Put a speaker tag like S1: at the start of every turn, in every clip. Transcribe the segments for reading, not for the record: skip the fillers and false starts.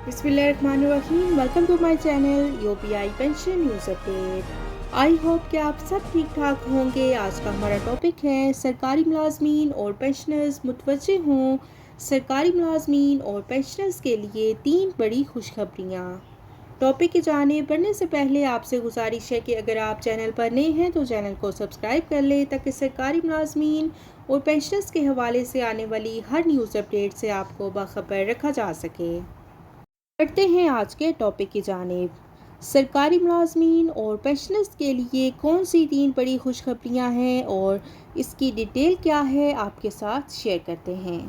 S1: बिस्मिल्लाहिर्रहमानिर्रहीम। Welcome to my channel UPI pension news update. I hope कि आप सब ठीक ठाक होंगे। आज का हमारा टॉपिक है सरकारी मुलाजमीन और पेंशनर्स मुतवज्जे हों। सरकारी मुलाजमीन और पेंशनर्स के लिए 3 बड़ी खुशखबरियाँ। टॉपिक की जानिब बढ़ने से पहले आपसे गुजारिश है कि अगर आप चैनल पर नए हैं तो चैनल को सब्सक्राइब कर लें ताकि सरकारी मुलाजमीन और पेंशनर्स के हवाले से आने वाली हर न्यूज़ अपडेट से आपको बाखबर रखा जा सके। बढ़ते हैं आज के टॉपिक की जानिब। सरकारी मुलाजमीन और पेंशनर्स के लिए कौन सी 3 बड़ी खुशखबरियाँ हैं और इसकी डिटेल क्या है आपके साथ शेयर करते हैं।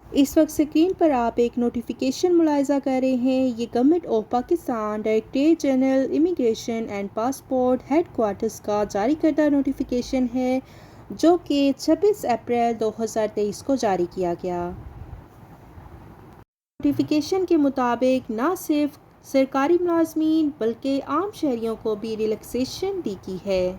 S1: इस वक्त स्क्रीन पर आप एक नोटिफिकेशन मुलाहिजा कर रहे हैं। ये government of Pakistan directorate general immigration and passport headquarters का जारी करदा नोटिफिकेशन है जो कि 26 अप्रैल 2023 को जारी किया गया। नोटिफिकेशन के मुताबिक न सिर्फ सरकारी मुलाजमीन बल्कि आम शहरियों को भी रिलैक्सेशन दी गई है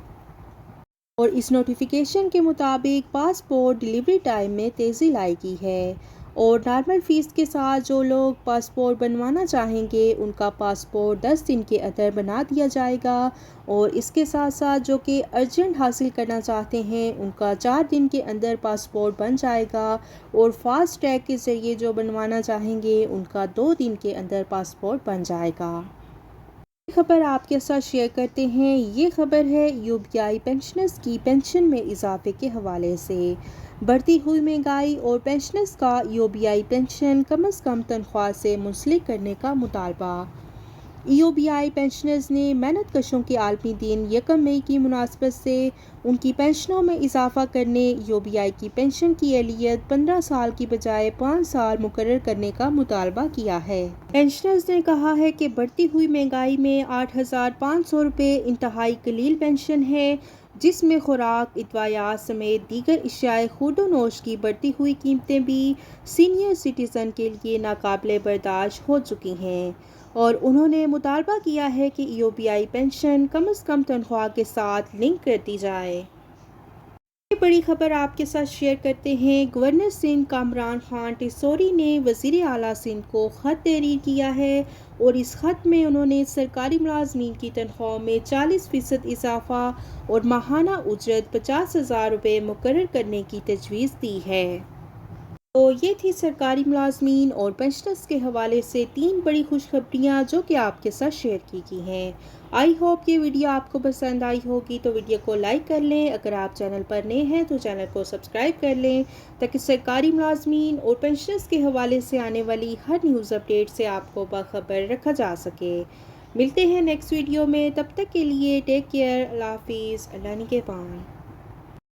S1: और इस नोटिफिकेशन के मुताबिक पासपोर्ट डिलीवरी टाइम में तेज़ी लाई गई है और नॉर्मल फ़ीस के साथ जो लोग पासपोर्ट बनवाना चाहेंगे उनका पासपोर्ट 10 दिन के अंदर बना दिया जाएगा और इसके साथ साथ जो कि अर्जेंट हासिल करना चाहते हैं उनका 4 दिन के अंदर पासपोर्ट बन जाएगा और फास्ट ट्रैक के ज़रिए जो बनवाना चाहेंगे उनका 2 दिन के अंदर पासपोर्ट बन जाएगा। खबर आपके साथ शेयर करते हैं। ये खबर है यूपीआई पेंशनर्स की पेंशन में इजाफे के हवाले से। बढ़ती हुई महंगाई और पेंशनर्स का यूपीआई पेंशन कम से कम तनख्वाह से मुंसलिक करने का मुतालबा। यूपीआई पेंशनर्स ने मेहनत कशों के आलमी दिन 1 मई की मुनासबत से उनकी पेंशनों में इजाफा करने यूपीआई की पेंशन की एहलियत 15 साल की बजाय 5 साल मुकर्रर करने का मुतालबा किया है। पेंशनर्स ने कहा है कि बढ़ती हुई महंगाई में 8,500 रुपये इंतहाई कलील पेंशन है जिसमें खुराक इदवायात समेत दीगर इश्याए खुर्दोनोश की बढ़ती हुई कीमतें भी सीनियर सिटीज़न के लिए नाकाबिले बर्दाश्त हो चुकी हैं और उन्होंने मुतालबा किया है कि यूपीआई पेंशन कम से कम तनख्वाह के साथ लिंक कर दी जाए। ये बड़ी खबर आपके साथ शेयर करते हैं। गवर्नर सिंध कामरान खान टिसोरी ने वज़ीर आला सिंध को ख़त तहरीर किया है और इस ख़त में उन्होंने सरकारी मुलाजमीन की तनख्वाह में 40% इजाफा और माहाना उजरत 50,000 रुपये मुकर्रर करने की तजवीज़ दी है। तो ये थी सरकारी मुलाजमीन और पेंशनर्स के हवाले से 3 बड़ी खुशखबरियाँ जो कि आपके साथ शेयर की गई हैं। आई होप ये वीडियो आपको पसंद आई होगी तो वीडियो को लाइक कर लें। अगर आप चैनल पर नए हैं तो चैनल को सब्सक्राइब कर लें ताकि सरकारी मुलाजमीन और पेंशनर्स के हवाले से आने वाली हर न्यूज़ अपडेट से आपको बाखबर रखा जा सके। मिलते हैं नेक्स्ट वीडियो में, तब तक के लिए टेक केयर। अल्लाह हाफिज़। अल्लाह निगहबान।